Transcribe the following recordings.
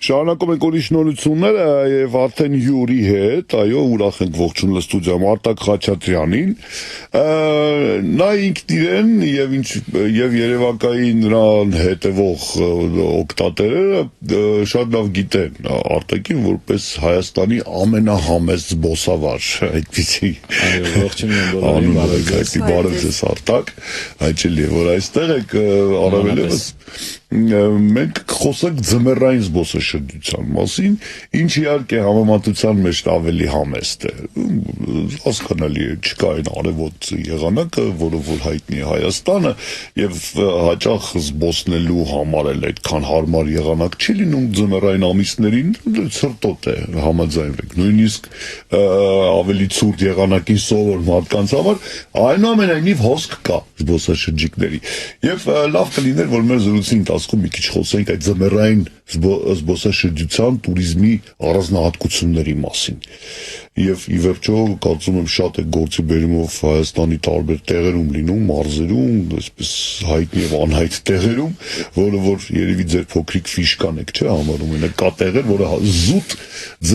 Շարունակում ենք ուրիշ նորությունները եւ արդեն հյուրի հետ, այո, ուրախ ենք ողջունել ստուդիայում Արտակ Խաչատրյանին։ Նա ինքն իրեն եւ երևակայի նրան հետևող օգտատերերը շատ լավ գիտեն Արտակին որպես Հայաստանի ամենահամեստ զբոսավար, այդպիսի։ Այո, ողջունում եմ բոլորին, բարև ձեզ Արտակ, հաճելի է որ այստեղ եք, առավելևս մենք խոսենք ձմեռային զբոսաշրջության մասին, ինչ իհարկե համեմատության մեջ ավելի համեստ է, հասկանալի է, չկա այն արևոտ եղանակը, որով որ հայտնի է Հայաստանը, եւ հաճախ զբոսնելու համար էլ այդքան հարմար եղանակ չի լինում ձմեռային ամիսներին, ցրտոտ է, համաձայնվեք, նույնիսկ ավելի ցուրտ եղանակին սովոր մարդկանց համար, այնուամենայնիվ հոսք կա զբոսաշրջիկների, եւ լավ կլիներ, որ մեր զրույցի ընթացքում մի քիչ խոսենք այդ ձմեռային զբոսաշրջության տուրիզմի առանձնահատկությունների մասին։ Եվ ի վերջո կարծում եմ շատ է գործի բերումով Հայաստանի տարբեր տեղերում լինում, մարզերում, այսպես հայտնի եւ անհայտ տեղերում, որը որ երևի ձեր փոքրիկ ֆիշկան եք, չէ՞, համարում են, կա տեղեր, որը զուտ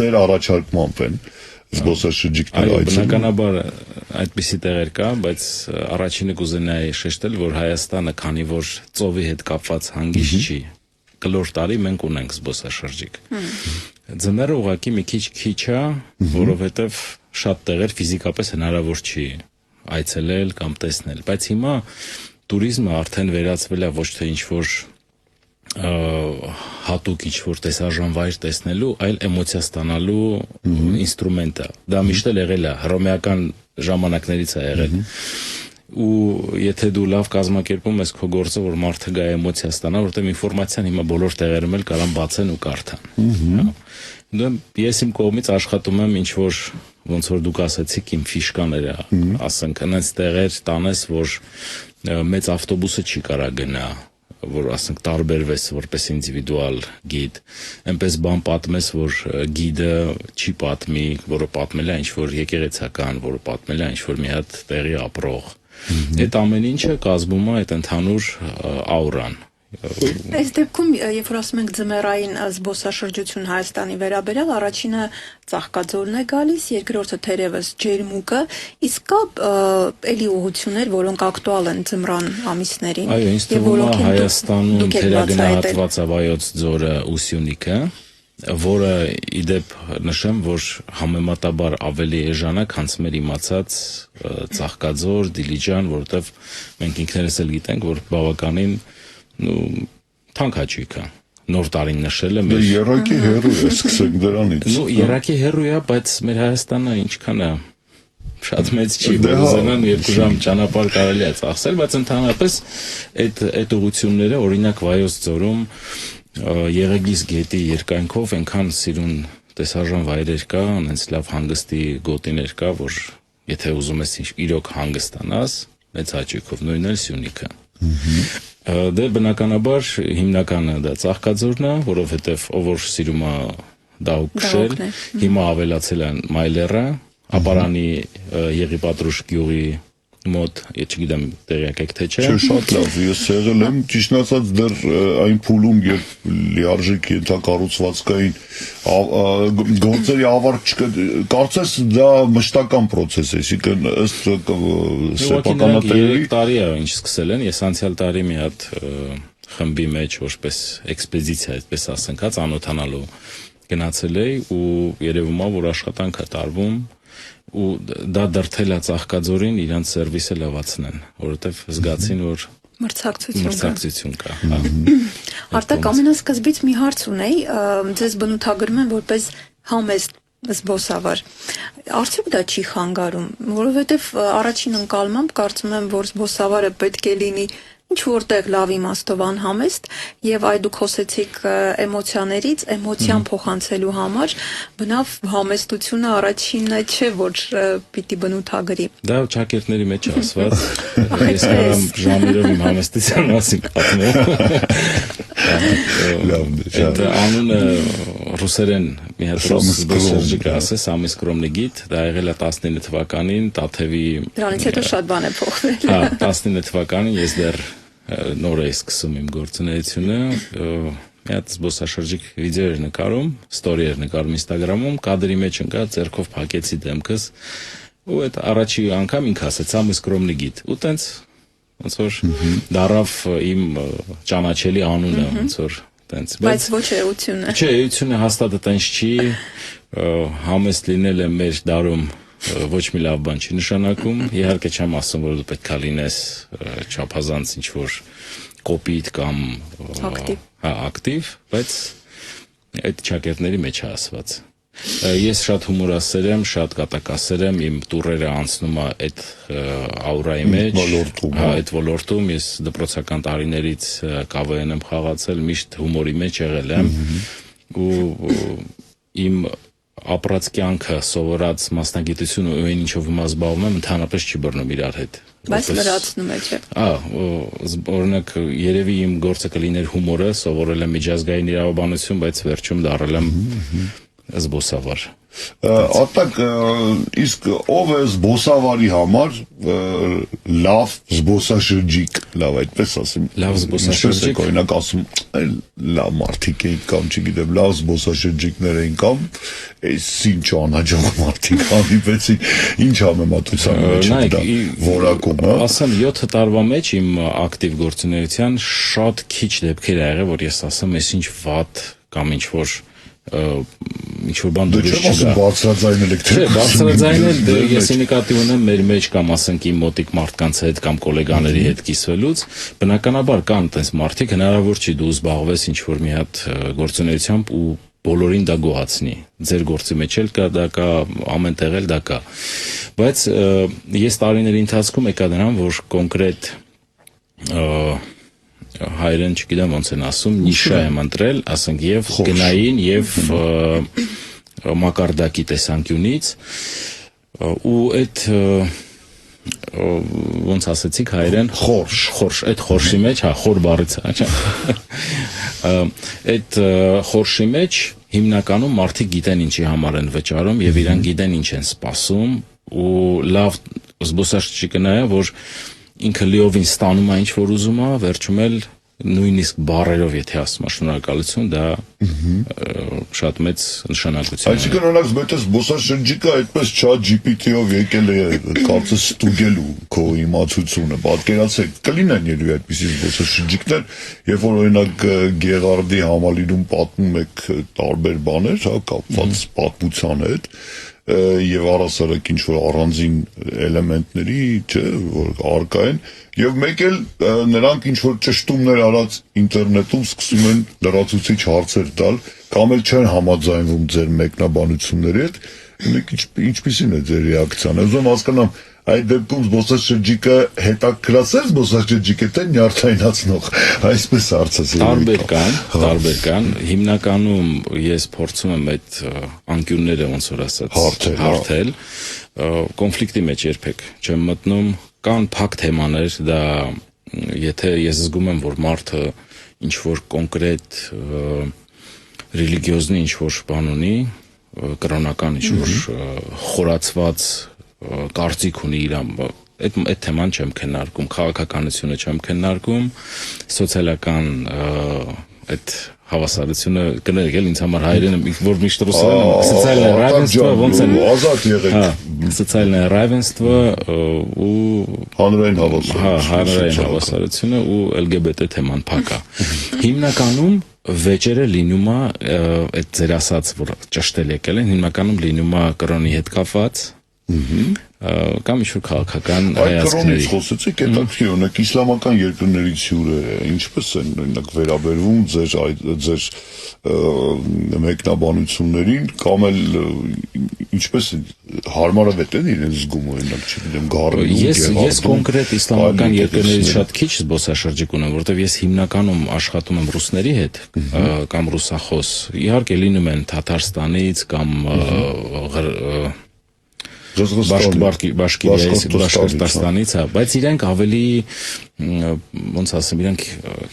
ձեր առաջարկմամբ են զբոսաշրջիկները այցելում։ Այո, բնականաբար այդպիսի տեղեր կա, բայց առաջինը կուզենայի շեշտել, որ Հայաստանը, քանի որ ծովի հետ կապված հանգիստ չի, կլոր տարի մենք ունենք զբոսաշրջիկ։ Ձմեռը ուղղակի մի քիչ է, որովհետև շատ տեղեր ֆիզիկապես հնարավոր չի այցելել կամ տեսնել, բայց հիմա տուրիզմը արդեն վերածվել է ոչ թե ինչ-որ հատուկ ինչ-որ տեսարժան վայր տեսնելու, այլ էմոցիա ստանալու ինստրումենտ է։ Դա միշտ էլ եղել է, հռոմեական ժամանակներից է եղել։ Ու եթե դու լավ կազմակերպում ես քո գործը, որ մարդը գա էմոցիա ստանա, որտեղ ինֆորմացիան հիմա բոլոր տեղերում էլ կարան բացեն ու կարդան։ Ես իմ կողմից աշխատում եմ ինչ-որ, ոնց որ դուք ասացիք, իմ ֆիշկաները, ասենք, այնպես տեղեր տանես, որ մեծ ավտոբուսը չի կարա գնա, որ ասենք տարբերվես որպես ինդիվիդուալ գիդ, այնպես բան պատմես, որ գիդը չի պատմի, որը պատմել է ինչ-որ եկեղեցական, որը պատմել է ինչ-որ մի հատ տեղի ապրող։ Այդ ամեն ինչը կազմում է այդ ընդհանուր աուրան։ Այս դեպքում, երբ որ ասում ենք ձմեռային զբոսաշրջություն Հայաստանի վերաբերյալ, առաջինը Ծաղկաձորն է գալիս, երկրորդը թերևս Ջերմուկը, իսկ կա էլի ուղղություններ, որոնք ակտուալ են ձմռան ամիսներին։ Այո, ինձ թվում է Հայաստանում թերագնահատված է Վայոց ձորը ու Սյունիքը, որը իդեպ նշեմ, որ համեմատաբար ավելի էժան է, քան մեր իմացած Ծաղկաձոր, Դիլիջան, որովհետև մենք ինքներս էլ գիտենք, որ բավականին թանկ հաճույք է։ Նոր տարին նշելը մեր երակի հեռու է, սկսենք դրանից։ Երակի հեռու է, բայց մեր Հայաստանը ինչքան է շատ մեծ չի, որ ուզենան 2 ժամ ճանապարհ կարելի է ծախսել, բայց ընդհանրապես այդ ուղղությունները, օրինակ Վայոց ձորում Եղեգիս գետի երկայնքով այնքան սիրուն տեսարժան վայրեր կա, այնց լավ հանգստի գոտիներ կա, որ եթե ուզում ես իրոք հանգստանաս, մեծ հաճույքով, նույնն էլ Սյունիքը։ Դե բնականաբար հիմնականը դա Ծաղկաձորն է, որովհետև ով որ սիրում է դահուկ քշել, հիմա ավելացել են Մայլերը, Ապարանի Եղիպատրուշ գյուղի մոտ, չգիտեմ տեղյակ եք թե չէ։ Չէ, շատ լավ, ես եղել եմ, ճիշտ ասած դեռ այն փուլում, երբ լիարժեք ենթակառուցվածքային գործերի ավարտ չկա, կարծես դա մշտական process է, այսինքն ըստ սեփականատերերի 3 տարի է ինչ սկսել են, ես անցյալ տարի մի հատ խմբի մեջ որպես էքսպեդիցիա, այդպես ասենք, ծանոթանալու գնացել էի ու երևում է, որ աշխատանք է տարվում ու դա դրթել է Ծաղկաձորին իրանց սերվիսը լավացնեն, որովհետև զգացին, որ մրցակցություն կա։ Արտակ, ամենասկզբից մի հարց ունեի, ձեզ բնութագրում են որպես համեստ զբոսավար։ Արդյոք դա չի խանգարում, որովհետև առաջին ընկալմամբ կարծում եմ, որ զբոսավարը պետք է լինի ինչ որտեղ լավ իմաստով անհամեստ եւ այ դուք խոսեցիք էմոցիաներից, էմոցիան փոխանցելու համար, բնավ համեստությունը առաջինը չէ, որ պիտի բնութագրի։ Դա ճակերտների մեջ է ասված, ես կարամ ժամերով իմ համեստության մասին պատմել։ Դա անունը ռուսերեն մի հատ զբոսաշրջիկ ասես, Samый скромный гид, դա եղել է 19 թվականին, Տաթևի։ Դրանից հետո շատ բան է փոխվել։ Հա, 19 թվականին ես դեռ նոր էի սկսում իմ գործունեությունը, մի հատ զբոսաշրջիկ վիդեո էր նկարում, story էր նկարում Instagram-ում, կադրի մեջ ընկա, ձեռքով փակեցի դեմքս, ու այդ առաջի անգամ ինքը ասեց, «Самый скромный гид»։ Ու տենց ոնց որ դարավ իմ ճանաչելի անունը, ոնց որ տենց։ Բայց ոչ էությունը։ Չէ, էությունը հաստատ տենց չի, համեստ լինելը մեր դարում ոչ մի լավ բան չի նշանակում, իհարկե չեմ ասում, որ դու պետք է լինես չափազանց ինչ որ կոպիտ կամ ակտիվ, բայց այդ ճակերտների մեջ է ասված։ Ես շատ հումորասեր եմ, շատ կատակասեր եմ, իմ տուրերը անցնում է այդ աուրայի մեջ, այդ ոլորտում, ես դպրոցական տարիներից KVN եմ խաղացել, միշտ հումորի մեջ եղել եմ, ու իմ ապրած կյանքը, սովորած մասնագիտությունը ու այն ինչով հիմա զբաղվում եմ, ընդհանրապես չի բռնում իրար հետ։ Բայց լրացնում է, չէ։ Օրինակ, երևի իմ գործը կլիներ հումորը, սովորել եմ միջազգային իրավաբանություն, բայց վերջում դառել եմ զբոսավար։ Արտակ, իսկ ով է զբոսավարի համար լավ զբոսաշրջիկ, լավ այդպես ասեմ։ Լավ զբոսաշրջիկ։ Օրինակ ասում, լավ մարդիկ էին կամ, չգիտեմ, լավ զբոսաշրջիկներ էին կամ, այս ինչ անհաջող մարդիկ հանդիպեցին, ինչ համեմատության մեջ է դա որակում, հա։ Ասեմ 7 տարվա մեջ իմ ակտիվ գործունեության շատ քիչ դեպքեր ա եղել, որ ես ասեմ, այս ինչ վատ կամ ինչ որ ինչ-որ բան դուրս չգա։ Չէ, բարձրաձայն էլեկտրիկ։ Չէ, բարձրաձայն էլ ես նկատի ունեմ մեր մեջ կամ ասենք իմ մոտիկ մարդկանց հետ կամ գոլեգաների հետ կիսվելուց, բնականաբար կան այդպես մարդիկ, հնարավոր չի դու զբաղվես ինչ-որ մի հատ գործունեությամբ ու բոլորին դա գոհացնի։ Ձեր գործի մեջ էլ կա, դա կա, ամեն տեղ էլ դա կա։ Բայց ես տարիների ընթացքում եկա դրան, որ կոնկրետ հայերեն չգիտեմ ոնց են ասում, նիշա եմ ընտրել, ասենք եւ գնային եւ մակարդակի տեսանկյունից ու այդ ոնց ասեցիք հայերեն խորշ այդ խորշի մեջ, հա, խոր բառից է, չէ։ Այդ խորշի մեջ հիմնականում մարդիկ գիտեն ինչի համար են վճարում եւ իրանք գիտեն ինչ են սպասում ու լավ զբոսաշրջիկը նա է, որ ինքը լիովին ստանում է ինչ որ ուզում է, վերջում էլ նույնիսկ բառերով եթե ասում է շնորհակալություն, դա շատ մեծ նշանակություն է։ Այսինքն օրինակ մետես զբոսաշրջիկը այդպես chat GPT-ով եկել է կարծես ստուգելու քո իմացությունը, պատկերացեք, կլինեն երևի այդպիսի զբոսաշրջիկներ, երբ որ օրինակ Գեղարդի համալիրում պատմում եք տարբեր բաներ, հա, կապված պատմության հետ, եւ առասարակ ինչ որ առանձին էլեմենտների, չէ, որ արկա են, եւ մեկ էլ նրանք ինչ որ ճշտումներ արած ինտերնետում սկսում են լրացուցիչ հարցեր տալ, կամ էլ չեն համաձայնվում ձեր մեկնաբանությունների հետ, ինչպիսին է ձեր ռեակցիան։ Ուզում հասկանամ, այդ դեպքում զբոսաշրջիկը հետաքրքրասեր զբոսաշրջիկ է, թե նյարդայնացնող, այսպես հարցը։ Տարբեր կան, հիմնականում ես փորձում եմ այդ անկյունները ոնց որ ասած հարթել, կոնֆլիկտի մեջ երբեք չեմ մտնում, կան փակ թեմաներ, դա եթե ես զգում եմ, որ մարդը ինչ որ կոնկրետ ռելիգիոզնի ինչ որ բան ունի, կրոնական ինչ որ խորացված կարծիք ունի իրան, այդ թեման չեմ քննարկում, քաղաքականությունը չեմ քննարկում, սոցիալական այդ հավասարությունը կներեք էլ ինձ համար հայերենը որ միշտ ռուսերեն սոցիալное равенство ոնց են ազատ եղեք, սոցիալное равенство ու հանրային հավասարությունը ու LGBT թեման փակա։ Հիմնականում վեճերը լինում է այդ ձեր ասած որ ճշտել եկել են, հիմնականում լինում է կրոնի հետ կապված կամ ինչ-որ քաղաքական հայացքների։ Այդ կրոնից խոսեցիք, հետաքրքիր է, օրինակ իսլամական երկրներից հյուրերը ինչպես են օրինակ վերաբերվում ձեր մեկնաբանություններին կամ էլ ինչպես հարմարավետ են իրեն զգում օրինակ, չգիտեմ, գառնում։ Ես կոնկրետ իսլամական երկրներից շատ քիչ զբոսաշրջիկ ունեմ, որովհետև ես հիմնականում աշխատում եմ ռուսների հետ կամ ռուսախոս։ Իհարկե լինում են Թաթարստանից կամ Բաշկիրտոստանից, բայց իրենք ավելի ոնց ասեմ, իրենք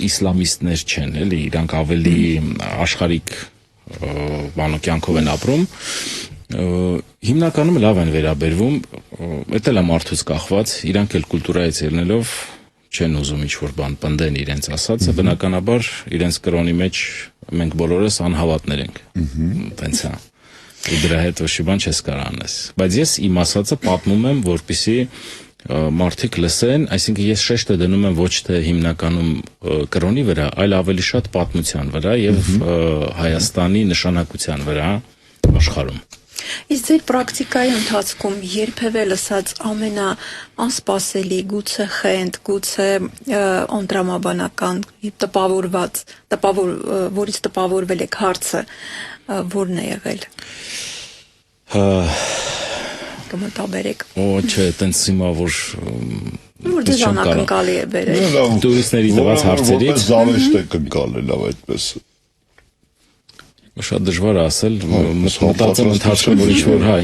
իսլամիստներ չեն, էլի, իրենք ավելի աշխարհիկ բանոկյանքով են ապրում, հիմնականում լավ են վերաբերվում, դա էլ է մարդուց կախված, իրանք էլ կուլտուրայից ելնելով չեն ուզում ինչ որ բան պնդեն իրենց ասածը, բնականաբար իրենց կրոնի մեջ մենք բոլորս անհավատներ ենք։ Տենց է։ Ու դրա հետ ոչ մի բան չես կարող անես։ Բայց ես իմ ասածը պատմում եմ, որպեսզի մարդիկ լսեն, այսինքն ես շեշտը դնում եմ ոչ թե հիմնականում կրոնի վրա, այլ ավելի շատ պատմության վրա եւ Հայաստանի նշանակության վրա աշխարհում։ Իսկ ձեր պրակտիկայի ընթացքում երբևէ լսած ամենաանսպասելի, գուցե խենթ, գուցե անդրամաբանական, որից տպավորվել եք հարցը, որն է եղել։ Կմտաբերեք։ Չէ, տենց հիմա որ ձեզ անակնկալի է բերել։ Տուրիստների տված հարցերից որպես զավեշտ եք ընկալել, այդպես։ Շատ դժվար է ասել, մտածեմ ընթացքում, որ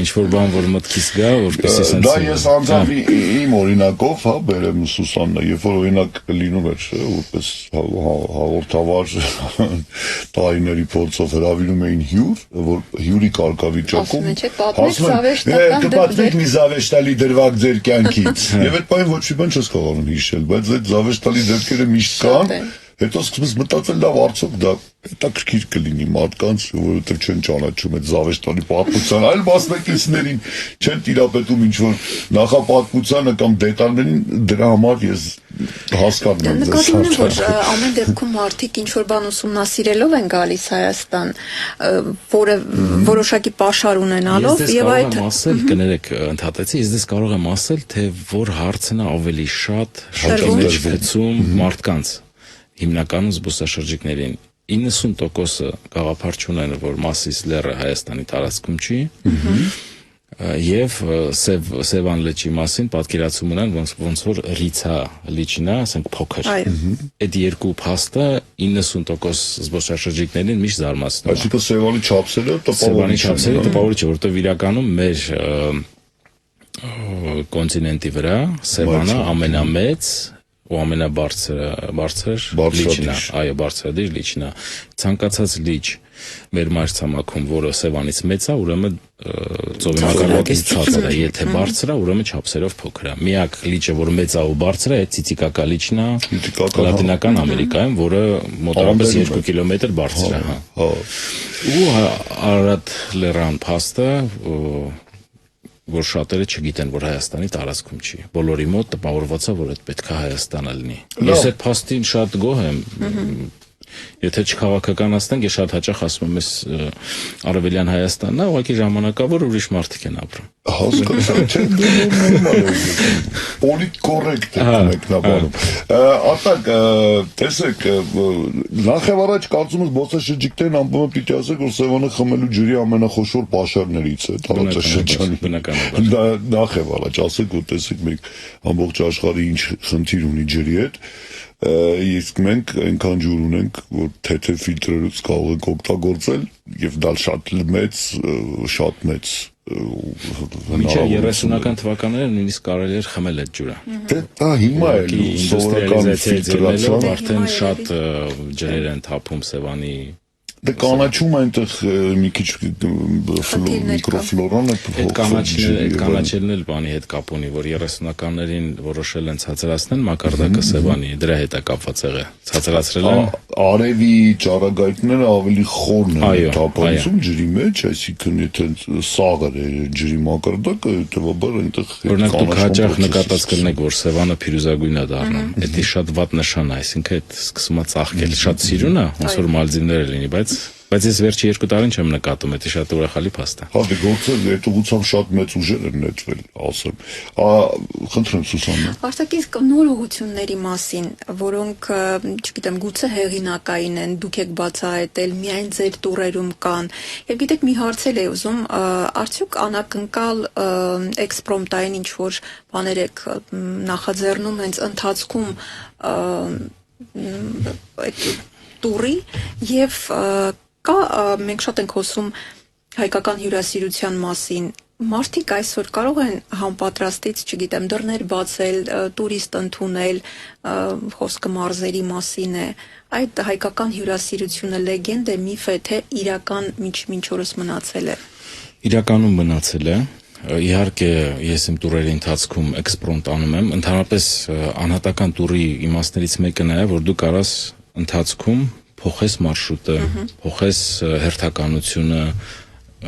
ինչ-որ բան, որ մտքից գա, որպեսզի սենց։ Դա ես անձամբ իմ օրինակով, բերեմ Սուսաննա, երբ որ օրինակ լինում էր, որպես հաղորդավար տարիների փորձով հրավիրում էին հյուր, որ հյուրի կարգավիճակում կպատմեք մի զավեշտալի դրվագ ձեր կյանքից, եւ այդ բանը ոչ մի բան չես կարող հիշել, բայց այդ զավեշտալի դեպքերը միշտ կան։ Հետո սկսես մտածել, լավ, արդյոք դա հետաքրքիր կլինի մարդկանց, որովհետև չեն ճանաչում այդ զավեշտալի պատմության, այլ մասնակիցներին չեն տիրապետում ինչ-որ նախապատմությանը կամ դետալներին, դրա համար ես հասկանում եմ ձեզ հարցը։ Նկատի ունեմ, որ ամեն դեպքում մարդիկ ինչ-որ բան ուսումնասիրելով են գալիս Հայաստան, որոշակի պաշար ունենալով, եւ այդ կներեք, ընդհատեցի, ես դες կարող եմ ասել, թե որ հարցն է ավելի շատ մեջ գցում մարդկանց հիմնականում զբոսաշրջիկներին 90% գաղափար չունեն, որ Մասիս լեռը Հայաստանի տարածքում չի, եւ Սևան լճի մասին պատկերացում ունեն, ոնց որ Ռիցա լիճն է, ասենք փոքր։ Այդ երկու փաստը 90% զբոսաշրջիկներին միշտ զարմացնում է։ Այսինքն Սևանի չափսերը տպավորիչ է, որովհետեւ իրականում մեր կոնտինենտի վրա Սևանը ամենամեծ ու ամենաբարձր լիճն է, այո, բարձրադիր լիճն է։ Ցանկացած լիճ մեր մայրցամաքում, որը Սևանից մեծ է, ուրեմն ծովի մակարդակից ցածր է, եթե բարձր է, ուրեմն չափսերով փոքր է։ Միակ լիճը, որ մեծ է ու բարձր է, այդ Տիտիկակա լիճն է Լատինական Ամերիկայում, որը մոտավորապես 2 կիլոմետր բարձր է, Ու Արարատ լեռան փաստը որ շատերը չգիտեն, որ Հայաստանի տարածքում չի։ Բոլորի մոտ տպավորված է, որ այդ պետք է Հայաստանը լինի։ Ես այդ փաստին շատ գոհ եմ։ Եթե չքաղաքականացնենք, ես շատ հաճախ ասում եմ, Արևելյան Հայաստանն է, ուղղակի ժամանակավոր ուրիշ մարդիկ են ապրում։ Հասկացա, չէ, պոլիտկորեկտ է մեկնաբանում։ Արտակ, տեսեք, նախ եւ առաջ կարծում եմ զբոսաշրջիկներն անպայման պիտի ասեք, որ Սևանը խմելու ջրի ամենախոշոր պաշարներից է տարածաշրջանի։ Բնականաբար։ Դա նախ եւ առաջ ասեք, որ տեսեք, մենք ամբողջ աշխարհի ինչ խնդիր ունի ջրի հետ, իսկ մենք այնքան ջուր ունենք, որ թեթև ֆիլտրերից կարող ենք օգտագործել եւ դա շատ մեծ Մինչև 30-ական թվականները նույնիսկ կարելի էր խմել այդ ջուրը։ Դա հիմա է սովորական ֆիլտրացիան, արդեն շատ ջրեր են թափում Սևանի Դե կանաչում այնտեղ մի քիչ միկրոֆլորան է Այդ կանաչելն էլ բանի հետ կապ ունի, որ 30-ականներին որոշել են ցածրացնել մակարդակը Սևանի, դրա հետ է կապված եղել։ Ցածրացրել են արևի ճառագայթները ավելի խորն են թափանցում ջրի մեջ, այսինքն եթե սաղր է ջրի մակարդակը, հետեւաբար այնտեղ Օրինակ դուք հաճախ նկատած կլինեք, որ Սևանը փիրուզագույն է դառնում։ Դա շատ վատ նշան է, այսինքն այդ սկսում է ծաղկել, շատ սիրուն է, ոնց որ Մալդիվները լինի, բայց ես վերջի 2 տարին չեմ նկատում, դա շատ ուրախալի փաստ է։ Հա, դե գործը այդ ուղղությամբ շատ մեծ ուժեր են նետվել, ասեմ։ Խնդրեմ Սուսաննա։ Արտակից նոր ուղղությունների մասին, որոնք, չգիտեմ, գուցե հեղինակային են, դուք եք բացահայտել, միայն ձեր տուրերում կան։ Եվ գիտեք, մի հարց էլ է ուզում, արդյոք անակնկալ էքսպրոմտային ինչ որ բաներ եք նախաձեռնում հենց ընթացքում այդ տուրի եւ կա մենք շատ ենք խոսում հայկական հյուրասիրության մասին մարդիկ այսօր կարող են համապատրաստից, չգիտեմ, դռներ բացել, տուրիստ ընդունել, խոսքը մարզերի մասին է, այդ հայկական հյուրասիրությունը լեգենդ է, միֆ է, թե իրական մինչ օրս մնացել է։ Իրականում մնացել է։ Իհարկե, ես իմ տուրերի ընթացքում էքսպրոմտ անում եմ, ընդհանրապես անհատական տուրի իմաստներից մեկը նա է, որ դու կարաս ընթացքում փոխես մարշրուտը, փոխես հերթականությունը,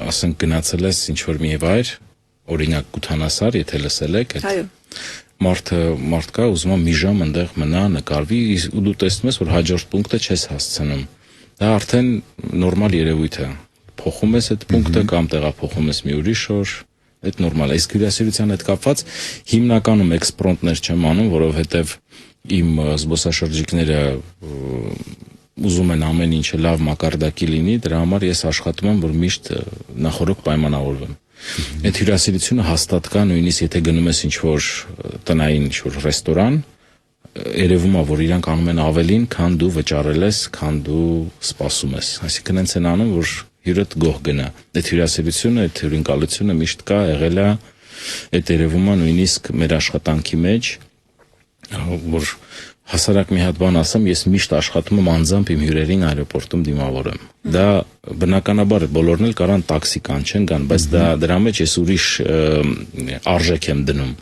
ասենք գնացել ես ինչ որ մի վայր, օրինակ Կութանասար, եթե լսել եք, մարդ կա ուզում է մի ժամ այնտեղ մնա, նկարվի, ու դու տեսնում ես, որ հաջորդ պունկտը չես հասցնում։ Դա արդեն նորմալ երևույթ է։ Փոխում ես այդ պունկտը կամ տեղափոխում ես մի ուրիշ օր, այդ նորմալ է։ Իսկ հյուրասիրության հետ կապված հիմնականում էքսպրոնտներ չեմ անում, որովհետև իմ զբոսաշրջիկները ուզում են ամեն ինչը լավ մակարդակի լինի, դրա համար ես աշխատում եմ, որ միշտ նախորդ պայմանավորվեմ։ Այդ հյուրասիրությունը հաստատ կա, նույնիսկ եթե գնում ես ինչ-որ տնային ինչ-որ ռեստորան, երևում է, որ իրանք անում են ավելին, քան դու վճարել ես, քան դու սպասում ես։ Այսինքն հենց են անում, որ հյուրդ գոհ գնա։ Այդ հյուրասիրությունը, այդ հյուրընկալությունը միշտ կա, եղել է, այդ երևում է նույնիսկ մեր աշխատանքի մեջ, որ հասարակ մի հատ բան ասեմ, ես միշտ աշխատում եմ անձամբ իմ հյուրերին այրոպորտում դիմավորեմ։ Դա բնականաբար բոլորն էլ կարան տաքսի կանչեն գան, բայց դրա մեջ ես ուրիշ արժեք եմ դնում։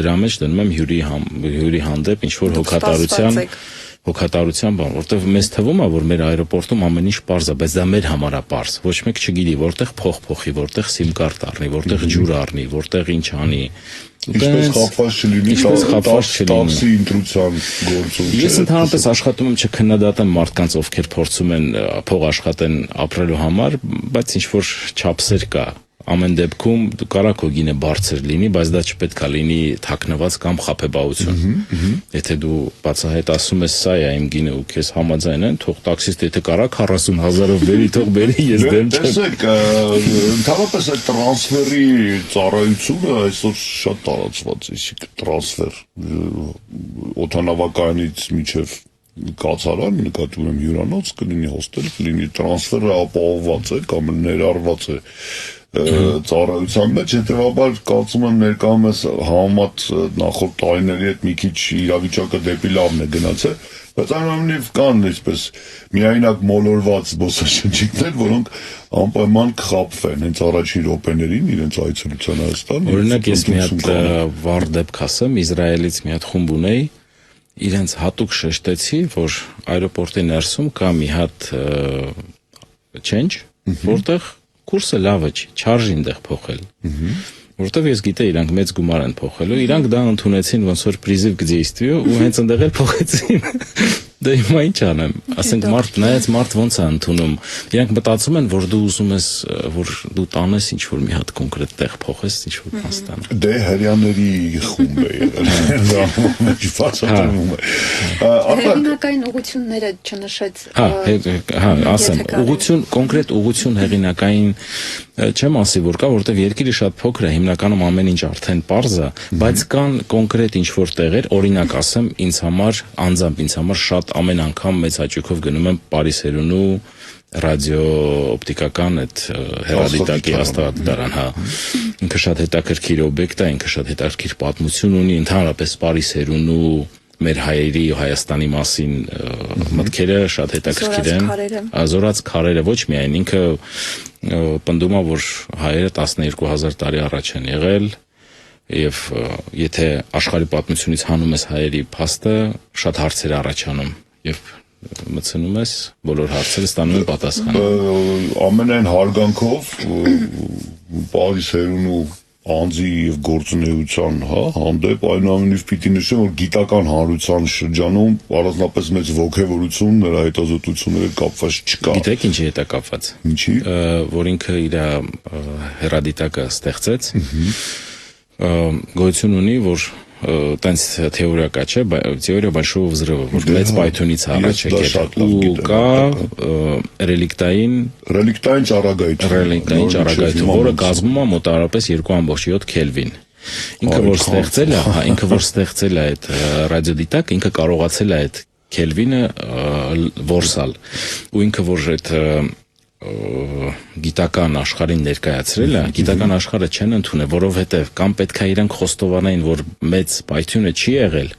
Դրա մեջ դնում եմ հյուրի հանդեպ ինչ որ հոգատարության բան, որտեղ մեզ թվում է, որ մեր այրոպորտում ամեն ինչ պարզ է, բայց դա մեր համար է պարզ։ Ոչ մեկ չգիտի, որտեղ փող փոխի, որտեղ SIM կարտ առնի, որտեղ ջուր առնի, որտեղ ինչ անի։ Ինչպես խափված չլինի, տաքսի ինտրուդիան գործում։ Ես ընդհանրապես աշխատում եմ չքննադատեմ մարդկանց, ովքեր փորձում են փող աշխատեն ապրելու համար, բայց ինչ որ չափսեր կա։ Ամեն դեպքում կարա քո գինը բարձր լինի, բայց դա չպետք է լինի թաքնված կամ խաբեբայություն։ Եթե դու բացահայտ ասում ես սա է իմ գինը ու քեզ համաձայն են, թող տաքսիստ եթե կարա 40,000-ով բերի, թող բերի, ես դեմ չեմ։ Տեսեք, ընդհանրապես այդ տրանսֆերի ծառայությունը այսօր շատ տարածված է, տրանսֆեր օդանավականից մինչև կացարան, նկատի ունեմ հյուրանոց, կլինի հոստել, կլինի տրանսֆերը ապահովված է կամ ներառված է ծառայության մեջ, հետևաբար կարծում եմ ներկայումս համեմատ նախորդ տարիների հետ մի քիչ իրավիճակը դեպի լավն է գնացել, բայց այնուամենայնիվ կան այսպես միայնակ մոլորված զբոսաշրջիկներ, որոնք անպայման կխաբվեն հենց առաջին րոպեներին իրենց այցելության Հայաստան։ Օրինակ ես մի հատ վառ դեպք ասեմ, Իսրայելից մի հատ խումբ ունեի, իրենց հատուկ շեշտեցի, որ այրոպորտի ներսում կա մի հատ change, որտեղ կուրսը լավը չի, չարժի այնտեղ փոխել։ Որտեվ ես գիտեի իրանք մեծ գումար են փոխելու, իրանք դա ընդունեցին ոնց որ պրիզիվ գդեյստվի ու հենց այնտեղ էլ փոխեցին։ Դա հիմա ինչ անեմ, ասենք մարդ ոնց է ընդունում։ Իրանք մտածում են, որ դու ուզում ես, որ դու տանես ինչ որ մի հատ կոնկրետ տեղ փոխես, ինչ որ բան ստանաս։ Դե հрьяաների խումբ է եղել։ Դա մեջ բացատրում է։ Հեղինակային ուղղությունները չնշեց։ Հա, ասեմ, ուղղություն, կոնկրետ ուղղություն հեղինակային չեմ ասի, որ կա, որտեվ երկիրը շատ փոքր է, հիմնականում ամեն ինչ արդեն պարզ է, բայց կան կոնկրետ ինչ որ տեղեր, օրինակ ասեմ, ինձ համար անձամբ ինձ համար շատ ամեն անգամ մեծ հաճույքով գնում եմ Պարիսերունու ռադիոօպտիկական այդ հեռադիտակի հաստատարան, հա։ Ինքը շատ հետաքրքիր օբյեկտ է, ինքը շատ հետաքրքիր պատմություն ունի, ընդհանրապես Պարիսերունու մեր հայերի Հայաստանի մասին մտքերը շատ հետաքրքիր են։ Ազորած քարերը ոչ միայն ինքը պնդում է, որ հայերը 12,000 տարի առաջ են եղել եւ եթե աշխարհի պատմությունից հանում ես հայերի փաստը, շատ հարցեր առաջանում եւ մտցնում ես բոլոր հարցերը ստանում են պատասխան։ Ամենայն հարգանքով Պարիսերունու անձի եւ գործունեության, հա, հանդեպ այնուամենայնիվ պիտի նշեմ, որ գիտական հանրության շրջանում առանձնապես մեծ ոգևորություն նրա հետազոտությունները կապված չկա։ Գիտեք ինչի հետ է կապված։ Ինչի։ Որ ինքը իր հեռադիտակը ստեղծեց, գոյություն ունի, որ տենց թեորիա կա, չէ, թեորիա большого взрыва, որ մեծ պայթյունից առաջ եկել ու կա ռելիկտային ճառագայթ, որը կազմում է մոտավորապես 2.7 Կելվին։ Ինքը որ ստեղծել է այդ ռադիոդիտակը, ինքը կարողացել է այդ Կելվինը որսալ, ու ինքը որ այդ գիտական աշխարհին ներկայացրել է, գիտական աշխարհը չեն ընդունել, որովհետև կամ պետք է իրանք խոստովանեն, որ մեծ պայթյունը չի եղել,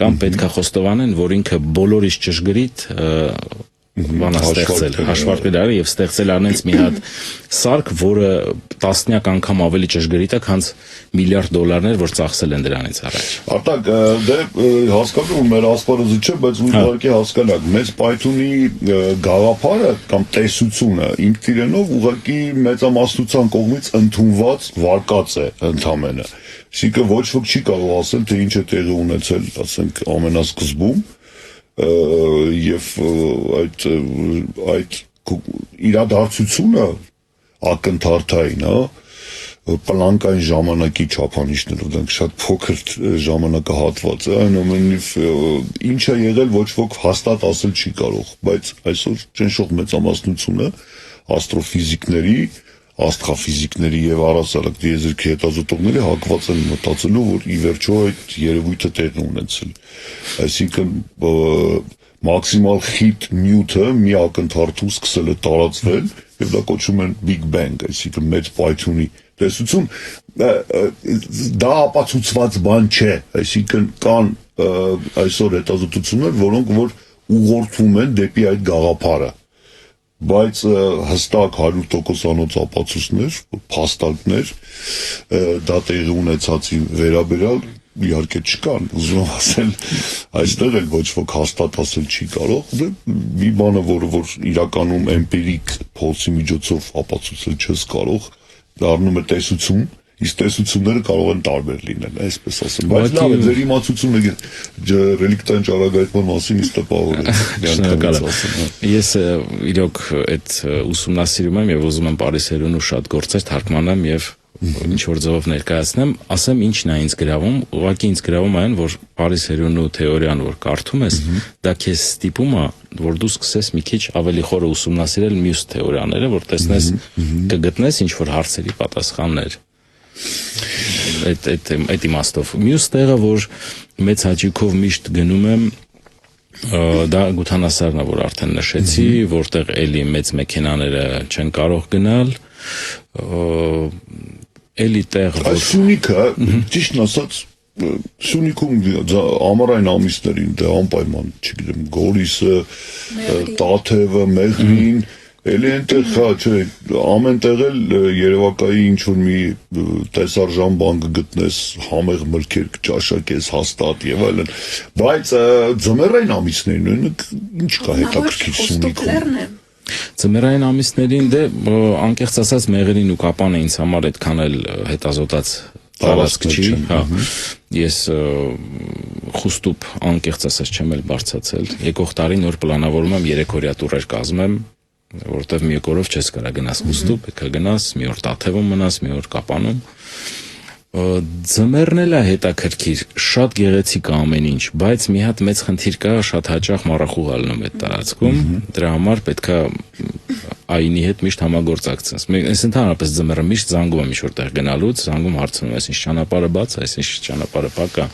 կամ պետք է խոստովանեն, որ ինքը բոլորից ճշգրիտ բանաստեղծել, հաշվարկել արել եւ ստեղծել անենց մի հատ սարք, որը տասնյակ անգամ ավելի ճշգրիտ է, քան միլիարդ դոլարներ, որ ծախսել են դրանից առաջ։ Արտակ, դե հասկանում եմ, մեր ասպարեզը չէ, բայց ուղղակի հասկանաք, մեծ Python-ի գաղափարը կամ տեսությունը ինքն իրենով ուղղակի մեծամասնության կողմից ընդունված վարկած է ընդամենը։ Այսինքն ոչ ոք չի կարող ասել, թե ինչ է տեղի ունեցել, ասենք, ամենասկզբում եւ այդ իրադարձությունը ակնթարթային, պլանկային ժամանակի չափանիշներով, դրանք շատ փոքր ժամանակահատված է, այնուամենայնիվ ինչ է եղել ոչ ոք հաստատ ասել չի կարող, բայց այսօր ճնշող մեծամասնությունը աստրոֆիզիկների, աստղաֆիզիկների եւ առասարակ դիեզերքի հետազոտողների հակված են մտածելու, որ ի վերջո այդ երևույթը տեղի ունեցել։ Այսինքն մաքսիմալ խիտ նյութը մի ակնթարթում սկսել է տարածվել եւ դա կոչում են Big Bang, այսինքն մեծ Python-ի տեսություն, դա ապացուցված բան չէ, այսինքն կան այսօր հետազոտություններ, որոնք որ ուղղորդվում են դեպի այդ գաղափարը, բայց հստակ 100%-անոց ապացույցներ, փաստարկներ դա տեղի ունեցածի վերաբերյալ իհարկե չկան, ուզում եմ ասել, այստեղ էլ ոչ ոք հաստատ ասել չի կարող, մի բանը, որ իրականում էմպիրիկ փորձի միջոցով ապացուցել չես կարող, դառնում է տեսություն, իսկ տեսությունները կարող են տարբեր լինել, այսպես ասեմ, բայց լավ է, ձեր իմացությունը ռելիկտային ճառագայթման մասին ինձ տպավորել է։ Ես իրոք այդ ուսումնասիրում եմ եւ ուզում եմ Պարիսերյունու շատ գործեր թարգմանեմ եւ ինչ որ ձևով ներկայացնեմ, ասեմ ինչն է ինձ գրավում, ուղղակի ինձ գրավում այն, որ Պարիսերյունու թեորիան, որ կարդում ես, դա քեզ ստիպում է, որ դու սկսես մի քիչ ավելի խորը ուսումնասիրել մյուս թեորիաները, որ տեսնես կգտնես ինչ որ հարցերի պատասխաններ։ Այդ իմաստով։ Մյուս տեղը, որ մեծ հաճույքով միշտ գնում եմ, դա Գութանասարն է, որ արդեն նշեցի, որտեղ էլի մեծ մեքենաները չեն կարող գնալ, էլի տեղ, որ Սյունիքը, ճիշտն ասած, Սյունիքում ամառային ամիսներին դե անպայման, չգիտեմ, Գորիսը, Տաթևը, Մեղրին, էլի այնտեղ խա, չէ, ամեն տեղ էլ երևակայի ինչ-որ մի տեսարժան բան կգտնես, համեղ մրգեր կճաշակես, հաստատ եւ այլն, բայց ձմեռային ամիսներին ինչ կա հետաքրքիր Սյունիքում։ Ձմեռային ամիսներին դե անկեղծ ասած Մեղրին ու Կապանը ինձ համար այդքան էլ հետազոտած տարածք չի, հա։ Ես խուստուփ անկեղծ ասած չեմ էլ բարձացել։ Եկող տարի նոր պլանավորում եմ 3 օրյա տուրեր կազմեմ, որտեվ մի օրով չես կարա գնաս խուստուփ, պետք է գնաս, մի օր Տաթևում մնաս, մի օր Կապանում։ Ձմեռն էլ է հետաքրքիր, շատ գեղեցիկ է ամեն ինչ, բայց մի հատ մեծ խնդիր կա, շատ հաճախ մառախուղ ալնում այդ տարածքում, դրա համար պետք է այինի հետ միշտ համագործակցես։ Ես ընդհանրապես ձմեռը միշտ զանգում եմ ինչ-որ տեղ գնալուց, զանգում հարցնում ես, ինչ ճանապարհը բաց է, ինչ ճանապարհը փակ է։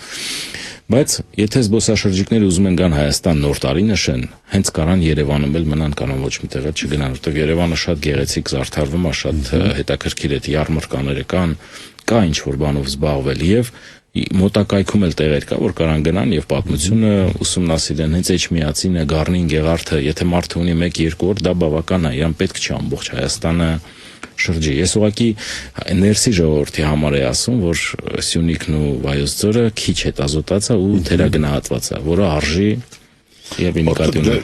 Բայց եթե զբոսաշրջիկները ուզում են գան Հայաստան նոր տարի նշեն, հենց կարան Երևանում էլ մնան, կանոն ոչ մի տեղը չգնան, որտեղ Երևանը շատ գեղեցիկ զարդարվում է, շատ հետաքրքիր է, յարմարկաները կան, կա ինչ որ բանով զբաղվել եւ մոտակայքում էլ տեղեր կա, որ կարան գնան եւ պատմությունը ուսումնասիրեն, հենց Էջմիածինը, Գառնին, Գեղարդը, եթե մարդը ունի 1-2 օր, դա բավական է, իրան պետք չէ ամբողջ Հայաստանը շրջի։ Ես ուղղակի ներսի ժողովրդի համար եմ ասում, որ Սյունիքն ու Վայոց ձորը քիչ հետազոտած է ու թերագնահատված է, որը արժի եւ նկատի ունի։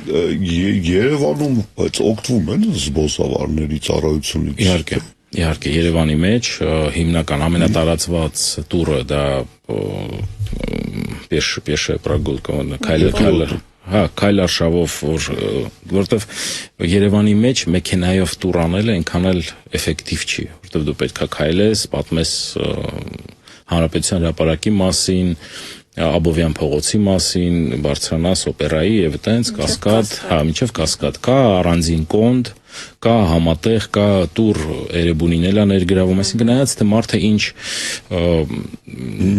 Երևանում բայց օգտվում են զբոսավարների ծառայությունից։ Իհարկե, Երևանի մեջ հիմնական ամենատարածված տուրը դա Պեշե Պրագոլկոն քայլարշավով, որտեվ Երևանի մեջ մեքենայով տուր անելը այնքան էլ էֆեկտիվ չի, որտեվ դու պետք է քայլես, պատմես Հանրապետության հրապարակի մասին, Աբովյան փողոցի մասին, բարձրանաս օպերայի եւ այդտենց կասկադ, մինչեւ կասկադ կա առանձին կոնդ, կա համատեղ, կա տուր Էրեբունին էլ ներգրավում, այսինքն նայած թե մարդը ինչ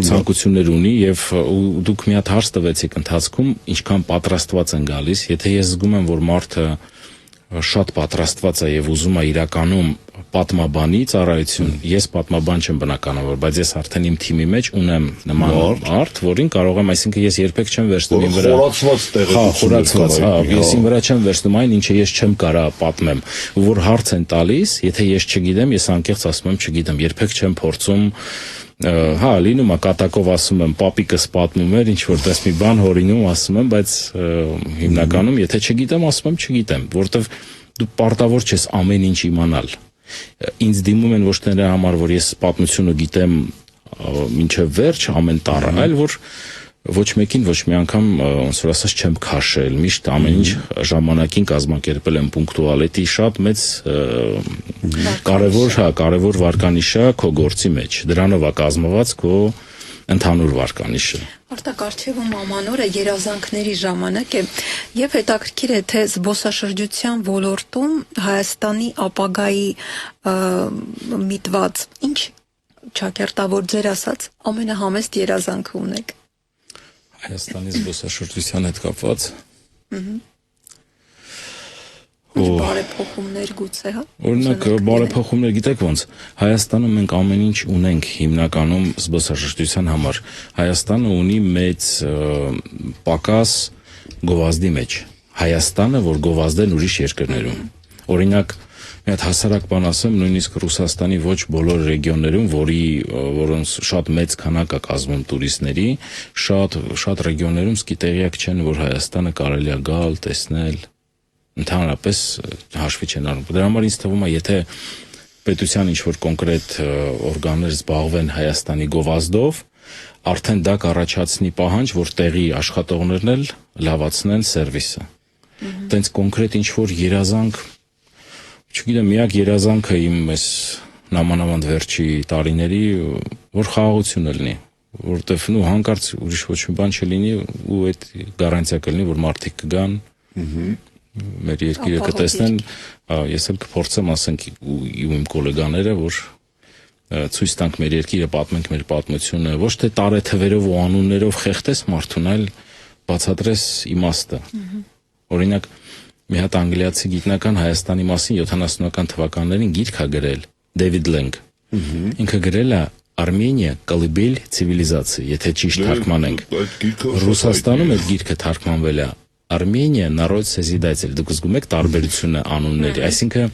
ցանկություններ ունի եւ դուք մի հատ հարց տվեցիք ընթացքում, ինչքան պատրաստված են գալիս, եթե ես զգում եմ, որ մարդը շատ պատրաստված է եւ ուզում է իրականում պատմաբանի ծառայություն, ես պատմաբան չեմ բնականաբար, բայց ես արդեն իմ թիմի մեջ ունեմ նման արդ, որին կարող եմ, այսինքն ես երբեք չեմ վերցնում իմ վրա խորացված խորացված, ես իմ վրա չեմ վերցնում այն, ինչը ես չեմ կարա պատմեմ, որ հարց են տալիս, եթե ես չգիտեմ, ես անկեղծ ասում եմ չգիտեմ, երբեք չեմ փորձում լինում է կատակով ասում եմ պապիկս պատմում էր ինչ որտես մի բան հորինում ասում եմ, բայց հիմնականում եթե չգիտեմ ասում եմ չգիտեմ, որովհետև դու պարտավոր չես ամեն ինչ իմանալ։ Ինձ դիմում են ոչ թե նրա համար, որ ես պատմությունը գիտեմ մինչև վերջ ամեն տառը, այլ որ ոչ մեկին ոչ մի անգամ ոնց որ ասած չեմ քաշել, միշտ ամեն ինչ ժամանակին կազմակերպել եմ պունկտուալետի շատ մեծ կարևոր վարկանիշը քո գործի մեջ, դրանով է կազմված քո ընդհանուր վարկանիշը։ Արտակարգվում ամանորը երազանքների ժամանակ է եւ հետաքրքիր է թե զբոսաշրջության ոլորտում Հայաստանի ապագայի միտված ինչ ճակերտավոր ձեր ասած ամենահամեստ երազանքը ունեք։ Հայաստանի զբոսաշրջության հետ կապված բարեփոխումներ գուցե, հա։ Օրինակ բարեփոխումներ գիտեք ոնց Հայաստանում մենք ամեն ինչ ունենք հիմնականում զբոսաշրջության համար։ Հայաստանը ունի մեծ պակաս գովազդի մեջ։ Հայաստանը, որ գովազդեն ուրիշ երկրներում։ Օրինակ մի հատ հասարակ բան ասեմ, նույնիսկ Ռուսաստանի ոչ բոլոր ռեգիոններում, որոնց շատ մեծ քանակ է կազմում տուրիստների, շատ ռեգիոններում սկի տեղյակ չեն, որ Հայաստանը կարելի է գալ, տեսնել, ընդհանրապես հաշվի չեն առնում։ Դրա համար ինձ թվում է, եթե պետության ինչ-որ կոնկրետ օրգաններ զբաղվեն Հայաստանի գովազդով, արդեն դա կառաջացնի պահանջ, որ տեղի աշխատողներն էլ լավացնեն սերվիսը։ Տենց կոնկրետ ինչ-որ երազանք չգիտեմ, միակ երազանքը իմ այս նամանավանդ վերջի տարիների, որ խաղաղությունը լինի, որտեվ հանկարծ ուրիշ ոչ մի բան չլինի ու այդ գարանտիա կլինի, որ մարդիկ կգան, մեր երկիրը կտեսնեն, ես էլ կփորձեմ ասենք ու իմ գոլեգաները, որ ցույց տանք մեր երկիրը, պատմենք մեր պատմությունը, ոչ թե տարեթվերով ու անուններով խեղդես մարդուն, այլ բացատրես իմաստը։ Օրինակ մի հատ անգլիացի գիտնական Հայաստանի մասին 70-ական թվականներին գիրք է գրել Դեվիդ Լենգ։ Ինքը գրել է Արմենիա կալիբել ցիվիլիզացիա, եթե ճիշտ թարգմանենք։ Ռուսաստանում այդ գիրքը թարգմանվել է Արմենիա народ созидатель։ Դուք զգում եք տարբերությունը անունների, այսինքն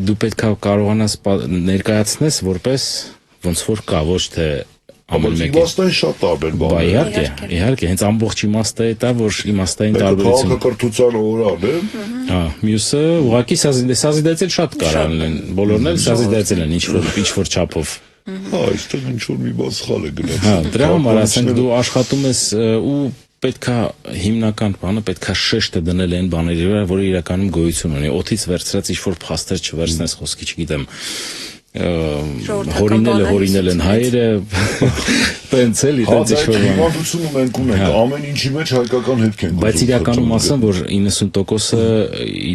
դու պետք է կարողանաս ներկայացնես որպես ոնց որ կա, ոչ թե ամեն մեկը։ Իմաստային շատ տարբեր բաներ։ Իհարկե, հենց ամբողջ իմաստը է դա, որ իմաստային տարբերություն։ Քաղաքակրթության օրան է։ Մյուսը ուղղակի սազիդացել շատ կարան են, բոլորն էլ սազիդացել են ինչ-որ չափով։ Այստեղ ինչ-որ մի բան սխալ է գնաց։ Դրա համար ասենք դու աշխատում ես ու պետքա հիմնական բանը պետքա շեշտը դնել այն բաների վրա, որը իրականում գոյություն ունի։ Օդից վերցրած ինչ-որ փաստեր չվերցնես, խոսքի չգիտեմ հորինել են հայերը տենց էլի տենց ինչ-որ հիվանդությունը մենք ունենք, ամեն ինչի մեջ հայկական հետք են։ Բայց իրականում ասեմ, որ 90%-ը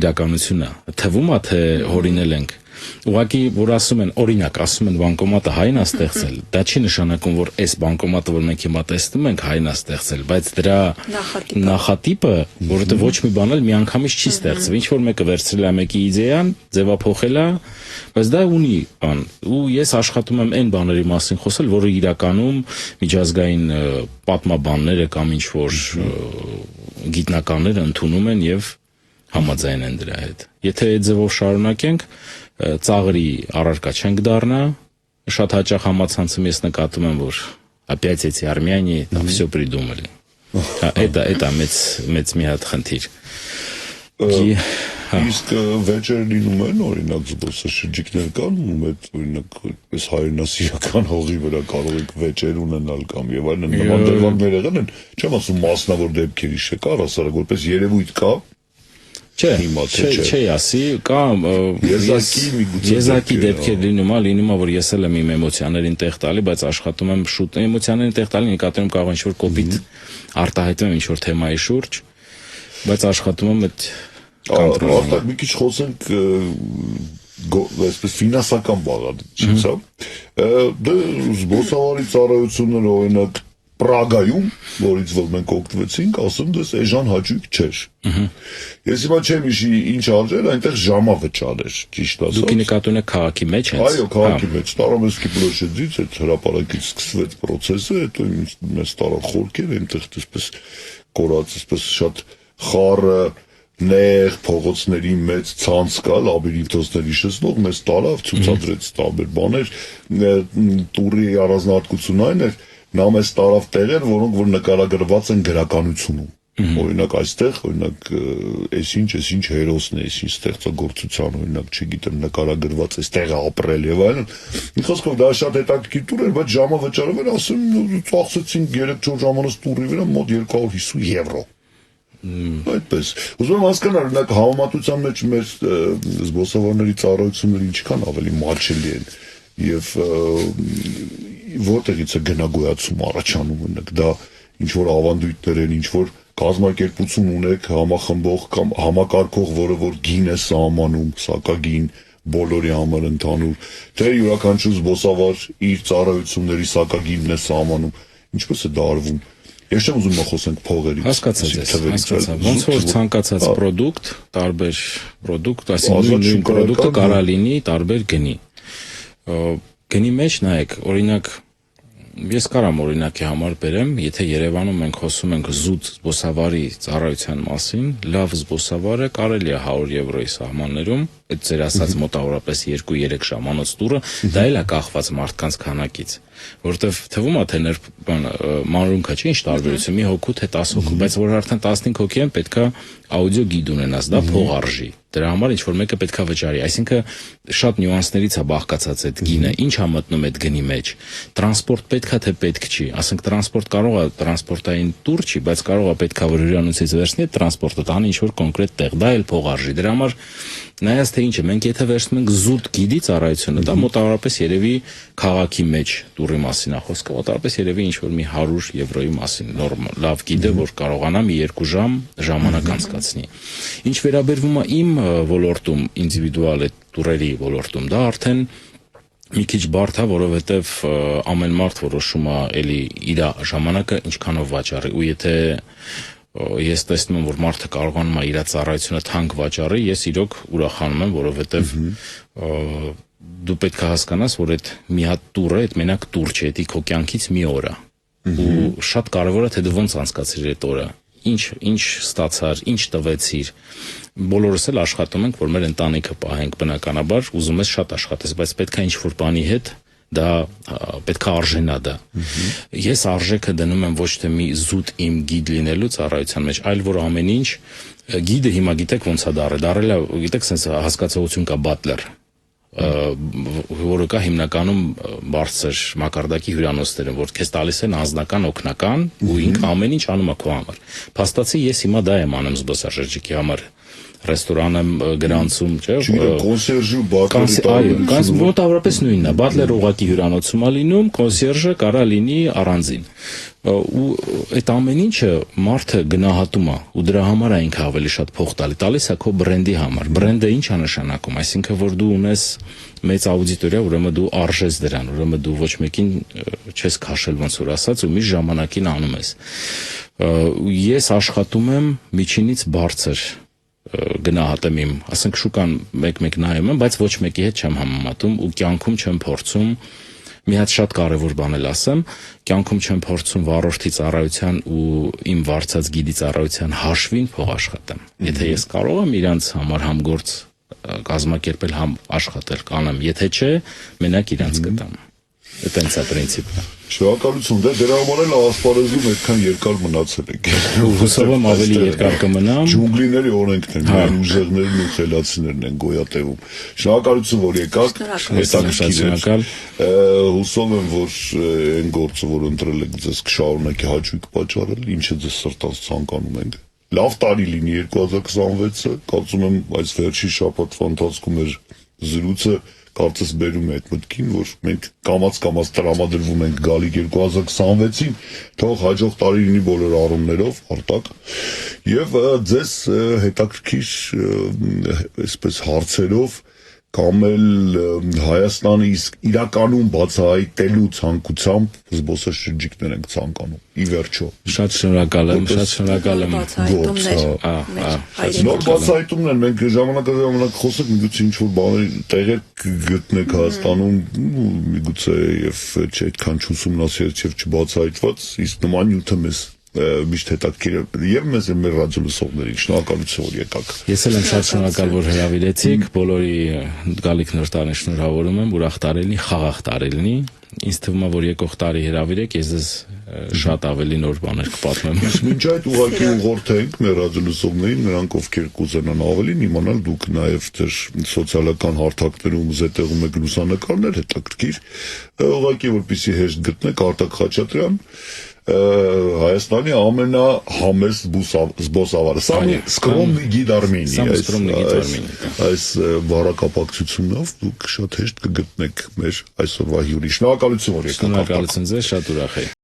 իրականություն է։ Թվում է, թե հորինել ենք։ Ուղղակի որ ասում են, օրինակ, ասում են բանկոմատը հայն է ստեղծել, դա չի նշանակում, որ այս բանկոմատը, որ մենք հիմա տեսնում ենք, հայն է ստեղծել, բայց դրա նախատիպը, որովհետև ոչ մի բան էլ միանգամից չի ստեղծվել, ինչ որ մեկը վերցրել է մեկի իդեան, ձևափոխել է, բայց դա ունի բան, ու ես աշխատում եմ այն բաների մասին խոսել, որը իրականում միջազգային պատմաբանները կամ ինչ որ գիտնականները ընդունում են եւ համաձայն են դրա հետ։ Եթե այդ ձևով շարունակենք, ծաղրի առարկա չենք դառնա, շատ հաճախ համացանցում ես նկատում եմ, որ опять эти армяне там все придумали. Это մեծ մի հատ խնդիր։ Իսկ վեճեր լինում են, օրինակ զբոսաշրջիկներ կան, ում այդ օրինակ այս հայրենասիրական հողի վրա կարող եք վեճեր ունենալ կամ եւ այլն, նման դեպքեր եղել են, չեմ ասում մասնավոր դեպքերի չէ, կա հասարակ որպես երևույթ կա։ Չէ, ասի, կամ եզակի դեպքեր լինում է, որ ես էլ եմ իմ էմոցիաներին տեղ տալի, բայց աշխատում եմ շուտ էմոցիաներին տեղ տալի, նկատում կարող ինչ-որ կոպիտ արտահայտում ինչ-որ թեմայի շուրջ, բայց աշխատում եմ այդ Արտակ մի քիչ խոսենք այսպես ֆինանսական բաղադրիչից, հա։ Դե զբոսավարի ծառայությունները օրինակ Պրագայում, որից որ մենք օգտվեցինք, ասում դες էժան հաճույք չէր։ Ես հիմա չեմ հիշի ինչ արժեր, այնտեղ ժամա վճարեր, ճիշտ ասած։ Դուք նկատում եք քաղաքի մեջ հենց։ Այո, քաղաքի մեջ։ Տարամեսկի պլոշեդից այդ հրապարակից սկսվեց process-ը, հետո մեզ տարան խորքեր, այնտեղ այսպես կորած, այսպես շատ խառը նեղ փողոցների մեծ ցանց կա, լաբիրինթոսների շշնող, մեզ տարավ, ցուցադրեց տարբեր բաներ, տուրի առանձնահատկությունն այն էր, նա մեզ տարավ տեղեր, որոնք որ նկարագրված են գրականությունում։ Օրինակ այստեղ, օրինակ, այսինչ հերոսն է, այսինչ ստեղծագործության, օրինակ, չգիտեմ, նկարագրված այստեղ ապրել եւ այլն։ Մի խոսքով դա շատ հետաքրքիր տուր էր, բայց ժամը վճարել էր, ասում ծախսեցինք 3-4 ժամանոց տուրի վրա մոտ 250 եվրո։ Այդպես։ Ուզում եմ հասկանալ, օրինակ համեմատության մեջ մեր զբոսավարների ծառայությունները ինչքան ավելի մատչելի են եւ որտեղից է գնագոյացում առաջանում, օրինակ դա ինչ որ ավանդույթներ են, ինչ որ կազմակերպություն ունեք համախմբող կամ համակարգող, որը որ գին է սահմանում, սակագին բոլորի համար ընդհանուր, թե յուրաքանչյուր զբոսավար իր ծառայությունների սակագինն է սահմանում, ինչպես է դա արվում։ Ես չեմ ուզում խոսենք փողերից։ Հասկացա։ Ոնց որ ցանկացած product, տարբեր product, այսինքն նույն product-ը կարա լինի տարբեր գնի։ Գնի մեջ նայեք, օրինակ ես կարամ օրինակի համար բերեմ, եթե Երևանում մենք խոսում ենք զուտ զբոսավարի ծառայության մասին, լավ զբոսավարը կարելի է 100 եվրոյի սահմաններում, այդ ձեր ասած մոտավորապես 2-3 ժամանոց տուրը, դա էլ է կախված մարդկանց քանակից, որովհետև թվում է թե մանրունքը չի ինչ տարբերություն, մի հոգու թե 10 հոգու, բայց որ արդեն 15 հոգի են, պետքա աուդիո գիդ ունենաս, դա փող արժի։ Դրա համար ինչ որ մեկը պետքա վճարի, այսինքն շատ նյուանսներից է բաղկացած այդ գինը, ինչ է մտնում այդ գնի մեջ։ Տրանսպորտ պետքա թե պետք չի, ասենք տրանսպորտ կարող է տրանսպորտային տուր չի, բայց կարող է պետքա որ հյուրանոցից վերցնի տրանսպորտը տանի ինչ որ կոնկրետ տեղ, դա էլ փող արժի։ Դրա համար նայած թե ինչ է, մենք եթե վերցնում ենք զուտ գիդի ծառայությունը, դա մոտավորապես երևի քաղաքի մեջ տուրի մասին է խոսքը, մոտավորապես երևի ինչ որ մի 100 եվրոյի մասին, նորմալ, լավ գիդը, որ կարողանա մի 2 ժամ ժամանակ անցկացնի։ Ինչ վերաբերվում է իմ ոլորտում, ինդիվիդուալ այդ տուրերի ոլորտում, դա արդեն մի քիչ բարդ է, որովհետև ամեն մարդ որոշում է էլի իր ժամանակը ինչքանով վաճառի, ու եթե ես տեսնում եմ, որ մարդը կարողանում է իր ծառայությունը թանկ վաճառի, ես իրոք ուրախանում եմ, որովհետև դու պետք է հասկանաս, որ այդ մի հատ տուրը, այդ մենակ տուր չէ, դա քո կյանքից մի օր է, ու շատ կարևոր է թե դու ոնց անցկացրիր այդ օրը, ինչ ստացար, ինչ տվեցիր։ Բոլորս էլ աշխատում ենք, որ մեր ընտանիքը պահենք, բնականաբար, ուզում ես շատ աշխատես, բայց պետք է ինչ-որ բանի հետ դա պետք է արժենա դա։ Ես արժեքը դնում եմ ոչ թե մի զուտ իմ գիդ լինելու ծառայության մեջ, այլ որ ամեն ինչ գիդը հիմա գիտեք ոնց է դարել է, գիտեք, sense հասկացողություն կա բատլեր, որը կա հիմնականում բարձր մակարդակի հյուրանոցներում, որ քեզ տալիս են անձնական օգնական ու ինքը ամեն ինչ անում է քո համար։ Փաստացի ես հիմա դա եմ անում զբոսաշրջիկի համար, ռեստորան եմ գրանցում, չէ՞։ Կոնսերժի ու բատլերի այո, մոտավորապես նույնն է, բատլերը ուղղակի հյուրանոցում է լինում, կոնսերժը կարա լինի առանձին։ Ու այդ ամեն ինչը մարդը գնահատում է ու դրա համար է ինքը ավելի շատ փող տալիս է քո բրենդի համար։ Բրենդը ինչ է նշանակում, այսինքն որ դու ունես մեծ աուդիտորիա, ուրեմն դու արժես դրան, ուրեմն դու ոչ մեկին չես քաշել ոնց որ ասած ու մի ժամանակին անում ես։ Ես աշխատում եմ միջինից բարձր գնահատեմ իմ, ասենք շուկան մեկ-մեկ նայում եմ, բայց ոչ մեկի հետ չեմ համեմատում ու կյանքում չեմ փորձում մի հատ շատ կարևոր բան էլ ասեմ, կյանքում չեմ փորձում վարորդի ծառայության ու իմ վարձած գիդի ծառայության հաշվին փող աշխատեմ։ Եթե ես կարող եմ իրանց համար համ գործ կազմակերպել, համ աշխատել կանեմ, եթե չէ, մենակ իրանց կտամ։ Այդպես է պրինցիպը։ Շնորհակալություն, դրա համար էլ ասպարեզում այդքան երկար մնացել եք։ Հուսով եմ ավելի երկար կմնամ։ Ջունգլիների օրենքն են, ուժեղներն ու խելացիներն են գոյատևում։ Շնորհակալություն, որ եկաք, հետաքրքիր։ Հուսով եմ, որ այն գործը, որ ընտրել եք, ձեզ կշարունակի հաճույք պատճառել, ինչը ձեզ սրտանց ցանկանում ենք։ Լավ տարի լինի 2026-ը, կարծում եմ այս վերջի շաբաթվա ընթացքում մեր զրույցը կարծես բերում է այդ մտքին, որ մենք կամաց տրամադրվում ենք գալիք 2026-ին, թող հաջող տարի լինի բոլոր առումներով, արտակ, եւ ձեզ հետաքրքիր այսպես հարցերով կամ էլ Հայաստանի իսկ իրականում բացահայտելու ցանկությամբ զբոսաշրջիկներ ենք ցանկանում ի վերջո Շատ շնորհակալ եմ, շատ շնորհակալ եմ։ նոր բացահայտումներ մենք ժամանակ խոսենք միգուցե ինչ որ բաներ տեղեր գտնեք Հայաստանում միգուցե եւ այդքան չուսումնասիրած եւ չբացահայտված իսկ նման նյութը մեզ միշտ հետաքրքիր է եւ մեզ եւ մեր ռադիոլսողներին շնորհակալություն որ եկաք Ես էլ եմ շատ շնորհակալ որ հրավիրեցիք բոլորի գալիք նոր տարին շնորհավորում եմ ուրախ տարի լինի խաղաղ տարի լինի ինձ թվում է որ եկող տարի հրավիրեք ես ձեզ շատ ավելի նոր բաներ կպատմեմ Մինչ այդ ուղղակի ուղղորդենք մեր ռադիոլսողներին նրանք ովքեր կուզենան ավելին իմանալ դուք նաեւ ձեր սոցիալական հարթակներում զետեղում եք լուսանկարներ հետաքրքիր ուղղակի որպեսզի հեշտ գտնեք Արտակ Խաչատրյան Հայաստանի ամենահամեստ զբոսավարը Սամի սկրոմնի գիդ Արմենիա այս բառակապակցությունով դուք շատ հեշտ կգտնեք մեր այսօրվա հյուրի շնորհակալություն որ եկաք Շնորհակալություն ձեզ շատ ուրախ եմ